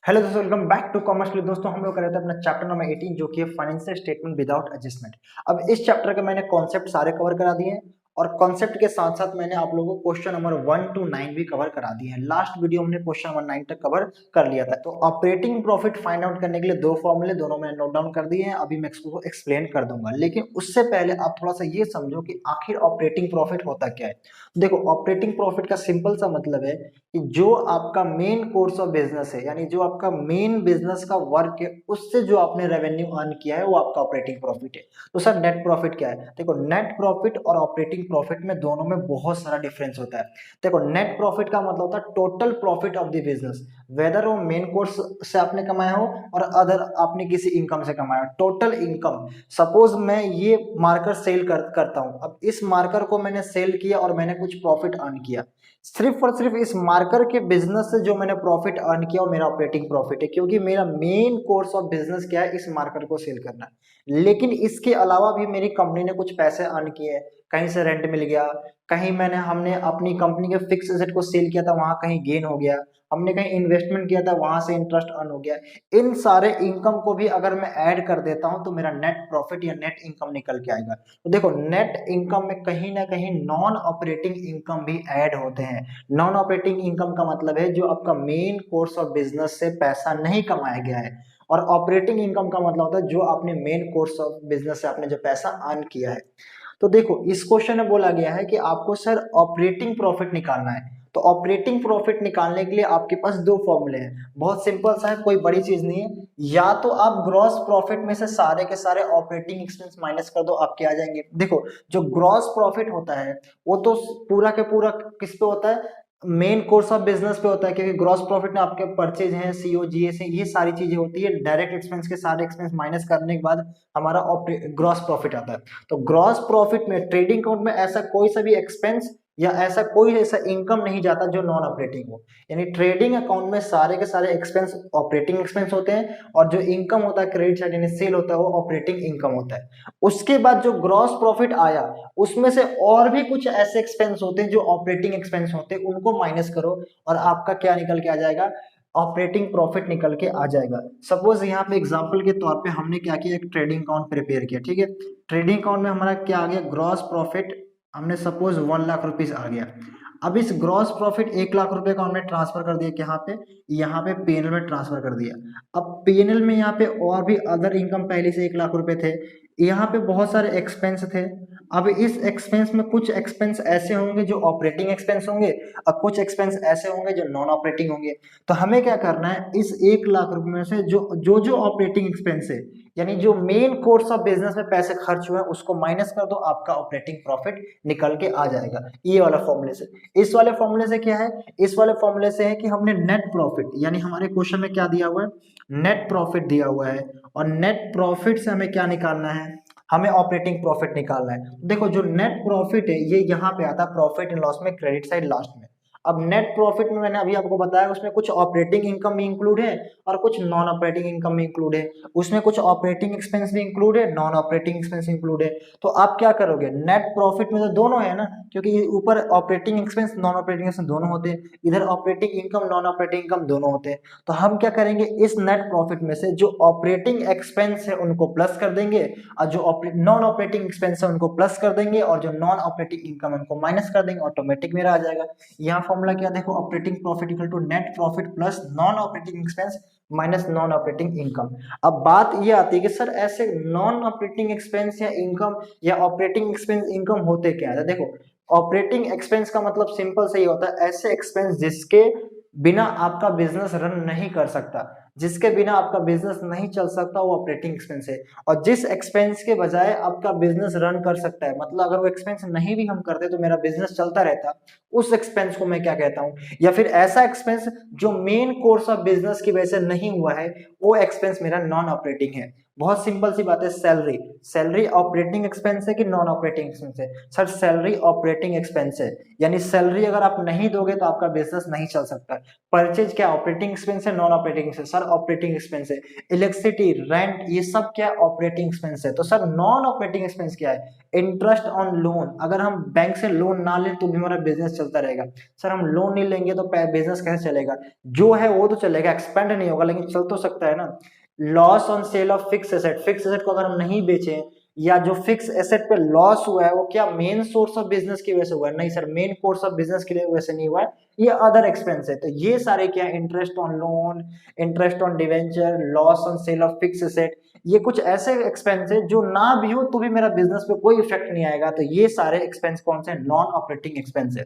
Hello दोस्तों, welcome back to commerce clip. दोस्तों हम लोग कर रहे थे अपना चैप्टर नंबर 18 जो कि है फाइनेंशियल स्टेटमेंट विदाउट एडजस्टमेंट। अब इस चैप्टर के मैंने कॉन्सेप्ट सारे कवर करा दिए हैं और कॉन्सेप्ट के साथ साथ मैंने आप लोगों को क्वेश्चन नंबर 1 to 9 भी कवर करा दिए हैं। लास्ट वीडियो हमने क्वेश्चन नंबर 9 तक कवर कर लिया था। तो ऑपरेटिंग प्रॉफिट फाइंड आउट करने के लिए दो फॉर्मूले दोनों मैंने नोट डाउन कर दिए हैं, अभी मैं इसको एक्सप्लेन कर दूंगा। लेकिन उससे पहले आप थोड़ा सा ये समझो कि आखिर ऑपरेटिंग प्रॉफिट होता क्या है। देखो, ऑपरेटिंग प्रॉफिट का सिंपल सा मतलब है कि जो आपका मेन कोर्स ऑफ बिजनेस है, यानी जो आपका मेन बिजनेस का वर्क है, उससे जो आपने रेवेन्यू अर्न किया है वो आपका ऑपरेटिंग प्रॉफिट है। तो सर नेट प्रॉफिट क्या है? देखो, नेट प्रॉफिट और ऑपरेटिंग प्रॉफिट में दोनों में बहुत सारा डिफरेंस होता है। देखो, नेट प्रॉफिट का मतलब होता है total profit of the business, whether वो मेन कोर्स से आपने कमाया हो और अदर आपने किसी इनकम से कमाया हो, टोटल इनकम। सपोज मैं ये मार्कर सेल करता हूं, अब इस मार्कर को मैंने सेल किया और मैंने कुछ प्रॉफिट अर्न किया, सिर्फ और सिर्फ इस मार्कर के बिजनेस से जो मैंने प्रॉफिट अर्न किया वो मेरा ऑपरेटिंग प्रॉफिट है, क्योंकि मेरा मेन कोर्स ऑफ बिजनेस क्या है, इस मार्कर को सेल करना है। लेकिन इसके अलावा भी मेरी कंपनी ने कुछ पैसे अर्न किए, कहीं से रेंट मिल गया, कहीं हमने अपनी कंपनी के फिक्स एसेट को सेल किया था, वहां कहीं गेन हो गया, हमने कहीं इन्वेस्टमेंट किया था, वहां से इंटरेस्ट अर्न हो गया। इन सारे इनकम को भी अगर मैं ऐड कर देता हूं तो मेरा नेट प्रॉफिट या नेट इनकम निकल के आएगा। तो देखो, नेट इनकम में कहीं ना कहीं नॉन ऑपरेटिंग इनकम भी ऐड होते हैं। नॉन ऑपरेटिंग इनकम का मतलब है जो आपका मेन कोर्स ऑफ बिजनेस से पैसा नहीं कमाया गया है, और ऑपरेटिंग इनकम का मतलब होता है जो आपने मेन कोर्स ऑफ बिजनेस से आपने जो पैसा अर्न किया है। तो देखो, इस क्वेश्चन में बोला गया है कि आपको सर ऑपरेटिंग प्रॉफिट निकालना है। तो ऑपरेटिंग प्रॉफिट निकालने के लिए आपके पास दो फॉर्मूले हैं, बहुत सिंपल सा है, कोई बड़ी चीज नहीं है। या तो आप ग्रॉस प्रॉफिट में से सारे के सारे ऑपरेटिंग एक्सपेंस माइनस कर दो, आपके आ जाएंगे। देखो, जो ग्रॉस प्रॉफिट होता है वो तो पूरा के पूरा किस पे होता है, मेन कोर्स ऑफ बिजनेस पे होता है, क्योंकि ग्रॉस प्रॉफिट में आपके परचेज हैं, सीओ जीएस है, ये सारी चीजें होती है। डायरेक्ट एक्सपेंस के सारे एक्सपेंस माइनस करने के बाद हमारा ग्रॉस प्रॉफिट आता है। तो ग्रॉस प्रॉफिट में ट्रेडिंग अकाउंट में ऐसा कोई सा भी एक्सपेंस या ऐसा कोई ऐसा इनकम नहीं जाता जो नॉन ऑपरेटिंग हो। यानी ट्रेडिंग अकाउंट में सारे के सारे एक्सपेंस ऑपरेटिंग एक्सपेंस होते हैं, और जो इनकम होता है क्रेडिट साइड यानी सेल होता है वो ऑपरेटिंग इनकम होता है। उसके बाद जो ग्रॉस प्रॉफिट आया उसमें से और भी कुछ ऐसे एक्सपेंस होते हैं जो ऑपरेटिंग एक्सपेंस होते हैं, उनको माइनस करो और आपका क्या निकल के आ जाएगा, ऑपरेटिंग प्रॉफिट निकल के आ जाएगा। सपोज यहाँ पे एग्जांपल के तौर पे हमने क्या किया, एक ट्रेडिंग अकाउंट प्रिपेयर किया, ठीक है। ट्रेडिंग अकाउंट में हमारा क्या आ गया, ग्रॉस प्रॉफिट हमने सपोज 1 लाख रुपीज आ गया। अब इस ग्रॉस प्रॉफिट 1 लाख रुपए का हमने ट्रांसफर कर दिया, यहाँ पे पीएनएल में ट्रांसफर कर दिया। अब पीएनएल में यहाँ पे और भी अदर इनकम पहले से 1 लाख रुपए थे, यहाँ पे बहुत सारे एक्सपेंस थे। अब इस एक्सपेंस में कुछ एक्सपेंस ऐसे होंगे जो ऑपरेटिंग एक्सपेंस होंगे, और कुछ एक्सपेंस ऐसे होंगे जो नॉन ऑपरेटिंग होंगे। तो हमें क्या करना है, इस 1 लाख रुपए में से जो ऑपरेटिंग एक्सपेंस है, यानी जो मेन कोर्स ऑफ बिजनेस में पैसे खर्च हुए हैं, उसको माइनस कर दो, आपका ऑपरेटिंग प्रॉफिट निकल के आ जाएगा। ये वाला फॉर्मूले से। इस वाले फॉर्मूले से क्या है, इस वाले फॉर्मूले से है कि हमने नेट प्रॉफिट, यानी हमारे क्वेश्चन में क्या दिया हुआ है, नेट प्रॉफिट दिया हुआ है, और नेट प्रॉफिट से हमें क्या निकालना है, हमें ऑपरेटिंग प्रॉफिट निकालना है। देखो, जो नेट प्रॉफिट है ये यहाँ पे आता है प्रॉफिट एंड लॉस में, क्रेडिट साइड लास्ट में। अब नेट प्रॉफिट में मैंने अभी आपको बताया उसमें कुछ ऑपरेटिंग इनकम भी इंक्लूड है और कुछ नॉन ऑपरेटिंग इनकम भी इंक्लूड है, उसमें कुछ ऑपरेटिंग एक्सपेंस भी इंक्लूड है, नॉन ऑपरेटिंग एक्सपेंस इंक्लूड है। तो आप क्या करोगे, नेट प्रॉफिट में तो दोनों है ना, क्योंकि ऊपर operating expense non operating expense दोनों होते हैं, इधर operating income non operating income दोनों होते हैं। तो हम क्या करेंगे, इस नेट प्रॉफिट में से जो ऑपरेटिंग एक्सपेंस है उनको प्लस कर देंगे, और जो नॉन ऑपरेटिंग एक्सपेंस है उनको प्लस कर देंगे, और जो नॉन ऑपरेटिंग इनकम है उनको माइनस कर देंगे, ऑटोमेटिक मेरा आ जाएगा। यहाँ फॉर्मूला क्या देखो, operating profit equal to net profit plus non operating expense minus non operating income. अब बात ये आती है कि सर ऐसे नॉन ऑपरेटिंग एक्सपेंस या इनकम या ऑपरेटिंग एक्सपेंस इनकम होते क्या है। देखो, ऑपरेटिंग एक्सपेंस का मतलब सिंपल से ही होता है ऐसे एक्सपेंस जिसके बिना आपका बिजनेस रन नहीं कर सकता, जिसके बिना आपका बिजनेस नहीं चल सकता, वो ऑपरेटिंग एक्सपेंस है। और जिस एक्सपेंस के बजाय आपका बिजनेस रन कर सकता है, मतलब अगर वो एक्सपेंस नहीं भी हम करते तो मेरा बिजनेस चलता रहता, उस एक्सपेंस को मैं क्या कहता हूं। या फिर ऐसा एक्सपेंस जो मेन कोर्स ऑफ बिजनेस की वजह से नहीं हुआ है, वो एक्सपेंस मेरा नॉन ऑपरेटिंग है। बहुत सिंपल सी बात है, सैलरी, सैलरी ऑपरेटिंग एक्सपेंस है कि नॉन ऑपरेटिंग एक्सपेंस है? सर सैलरी ऑपरेटिंग एक्सपेंस है, यानी सैलरी अगर आप नहीं दोगे तो आपका बिजनेस नहीं चल सकता। परचेज क्या ऑपरेटिंग एक्सपेंस है, non operating expense? Sir operating expense है। इलेक्ट्रिसिटी, रेंट, ये सब क्या ऑपरेटिंग एक्सपेंस है। तो सर नॉन ऑपरेटिंग एक्सपेंस क्या है? इंटरेस्ट ऑन लोन, अगर हम बैंक से लोन ना लें तो भी हमारा बिजनेस चलता रहेगा। सर हम लोन नहीं लेंगे तो बिजनेस कैसे चलेगा? जो है वो तो चलेगा, एक्सपेंड नहीं होगा लेकिन चल तो सकता है ना। Loss on sale of fix asset, fix asset को अगर हम नहीं बेचें या जो फिक्स एसेट पे लॉस हुआ है वो क्या मेन सोर्स ऑफ बिजनेस की वजह से हुआ है? नहीं sir, main course of business की वजह से नहीं हुआ है, ये अदर एक्सपेंस है। तो ये सारे क्या है? Interest on loan, interest on debenture, loss on sale of fix asset, ये कुछ ऐसे एक्सपेंस है जो ना भी हो तो भी मेरा बिजनेस पे कोई इफेक्ट नहीं आएगा। तो ये सारे एक्सपेंस कौन से? नॉन ऑपरेटिंग एक्सपेंस है।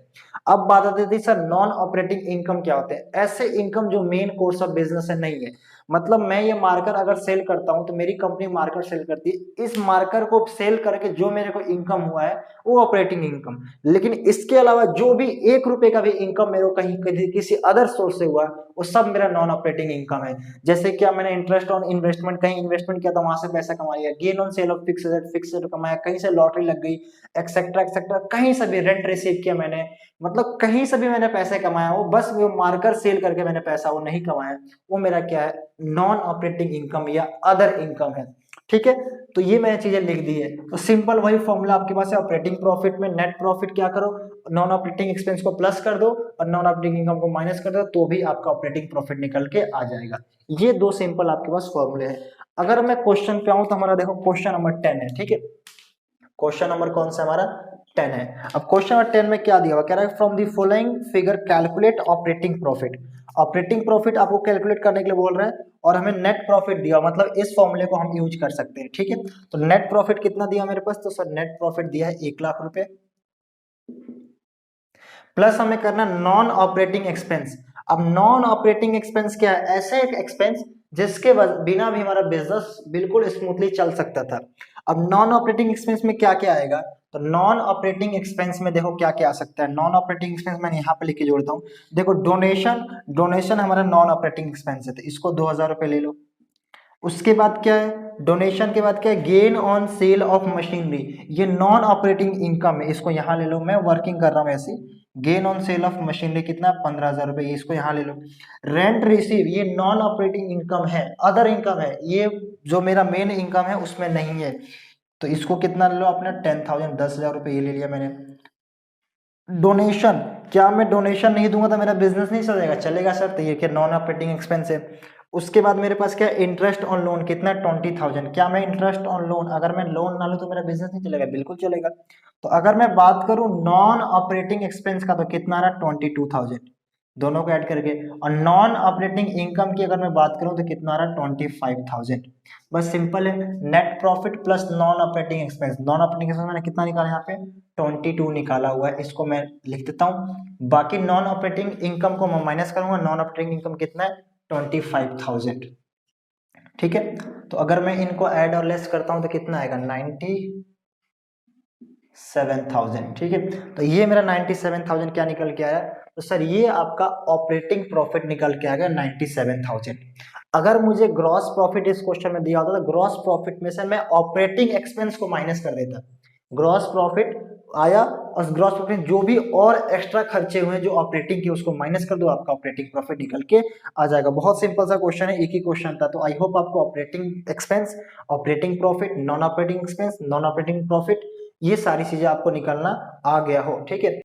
अब बात आती थी सर नॉन ऑपरेटिंग इनकम क्या होते हैं? ऐसे इनकम जो मेन कोर्स ऑफ बिजनेस है नहीं है। मतलब मैं ये मार्कर अगर सेल करता हूं तो मेरी कंपनी मार्कर सेल करती है, इस मार्कर को सेल करके जो मेरे को इनकम हुआ है वो ऑपरेटिंग इनकम। लेकिन इसके अलावा जो भी 1 रुपए का भी इनकम मेरे को कहीं किसी अदर सोर्स से हुआ वो सब मेरा नॉन ऑपरेटिंग इनकम है। जैसे क्या मैंने इंटरेस्ट ऑन इन्वेस्टमेंट, कहीं इन्वेस्टमेंट किया तो वहां से पैसा कमा लिया, gain on sale of fix asset, fix asset कमाया, कहीं से लॉटरी लग गई, एक्सेट्रा एक्सेट्रा, कहीं से भी रेंट रिसीव किया मैंने, मतलब कहीं से भी मैंने पैसे कमाया, वो बस वो मार्कर सेल करके मैंने पैसा वो नहीं कमाया, वो मेरा क्या है? नॉन ऑपरेटिंग इनकम या अदर इनकम है। ठीक है, तो ये मैंने चीजें लिख दी है। तो सिंपल वही फॉर्मूला आपके पास है, ऑपरेटिंग प्रॉफिट में नेट प्रॉफिट क्या करो, नॉन ऑपरेटिंग एक्सपेंस को प्लस कर दो और नॉन ऑपरेटिंग इनकम को माइनस कर दो, तो भी आपका ऑपरेटिंग प्रॉफिट निकल के आ जाएगा। ये दो सिंपल आपके पास फॉर्मूले हैं। अगर मैं क्वेश्चन पे आऊं तो हमारा देखो क्वेश्चन नंबर 10 है। ठीक है, क्वेश्चन नंबर कौन सा हमारा? 10 है। अब क्वेश्चन नंबर 10 में क्या दिया हुआ? कह रहा है from the following figure calculate operating profit. Operating profit आपको कैलकुलेट करने के लिए बोल रहा है और हमें नेट प्रॉफिट दिया, मतलब इस फॉर्मूले को हम यूज कर सकते हैं। ठीक है, तो नेट प्रॉफिट कितना दिया मेरे पास? तो सर नेट प्रॉफिट दिया है 1,00,000 रुपए, प्लस हमें करना नॉन ऑपरेटिंग एक्सपेंस। अब नॉन ऑपरेटिंग एक्सपेंस क्या है? ऐसे एक एक्सपेंस जिसके बिना भी हमारा बिजनेस बिल्कुल स्मूथली चल सकता था। अब नॉन ऑपरेटिंग एक्सपेंस में क्या क्या आएगा? तो नॉन ऑपरेटिंग एक्सपेंस में देखो क्या क्या आ सकता है। नॉन ऑपरेटिंग एक्सपेंस मैंने यहाँ पे लिख के जोड़ता हूँ। देखो डोनेशन, डोनेशन हमारा नॉन ऑपरेटिंग एक्सपेंस है तो इसको 2,000 रुपए ले लो। उसके बाद क्या है? डोनेशन के बाद क्या है? Gain on sale of machinery, ये नॉन ऑपरेटिंग इनकम है, इसको यहाँ ले लो। मैं वर्किंग कर रहा हूँ ऐसे। Gain on sale of machinery कितना? 15,000 रुपए, इसको यहाँ ले लो। रेंट रिसीव, ये नॉन ऑपरेटिंग इनकम है, अदर इनकम है, ये जो मेरा मेन इनकम है उसमें नहीं है, तो इसको कितना ले लो अपना? 10,000, 10,000 रुपए ये ले लिया मैंने। डोनेशन, क्या मैं डोनेशन नहीं दूंगा तो मेरा बिजनेस नहीं चलेगा? चलेगा सर, तो ये क्या नॉन ऑपरेटिंग एक्सपेंस है। उसके बाद मेरे पास क्या? इंटरेस्ट ऑन लोन कितना? 20,000। क्या मैं इंटरेस्ट ऑन लोन, अगर मैं लोन ना लूं तो मेरा बिजनेस नहीं चलेगा? बिल्कुल चलेगा। तो अगर मैं बात करूं नॉन ऑपरेटिंग एक्सपेंस का तो कितना रहा? 22,000, दोनों को ऐड करके। और नॉन ऑपरेटिंग इनकम की अगर मैं बात करूं तो कितना रहा? 25,000। बस सिंपल है, net profit plus non operating expense. Non operating expense मैंने कितना निकाला यहाँ पे? 22 निकाला हुआ है, इसको मैं लिख देता हूँ। बाकी नॉन ऑपरेटिंग इनकम को मैं माइनस करूंगा, नॉन ऑपरेटिंग इनकम कितना है? 25,000। ठीक है, तो अगर मैं इनको ऐड और लेस करता हूं तो कितना आएगा? 97,000। ठीक है, तो ये मेरा 97,000 क्या निकल के आया? तो सर ये आपका ऑपरेटिंग प्रॉफिट निकल के आ गया 97,000। अगर मुझे ग्रॉस प्रॉफिट इस क्वेश्चन में दिया होता तो ग्रॉस प्रॉफिट में से मैं ऑपरेटिंग एक्सपेंस को माइनस कर देता। ग्रॉस प्रॉफिट आया और ग्रॉस प्रॉफिट जो भी और एक्स्ट्रा खर्चे हुए जो ऑपरेटिंग के उसको माइनस कर दो, आपका ऑपरेटिंग प्रॉफिट निकल के आ जाएगा। बहुत सिंपल सा क्वेश्चन है, एक ही क्वेश्चन था। तो आई होप आपको operating expense, operating profit, non operating expense, non operating profit, ये सारी चीजें आपको निकलना आ गया हो। ठीक है।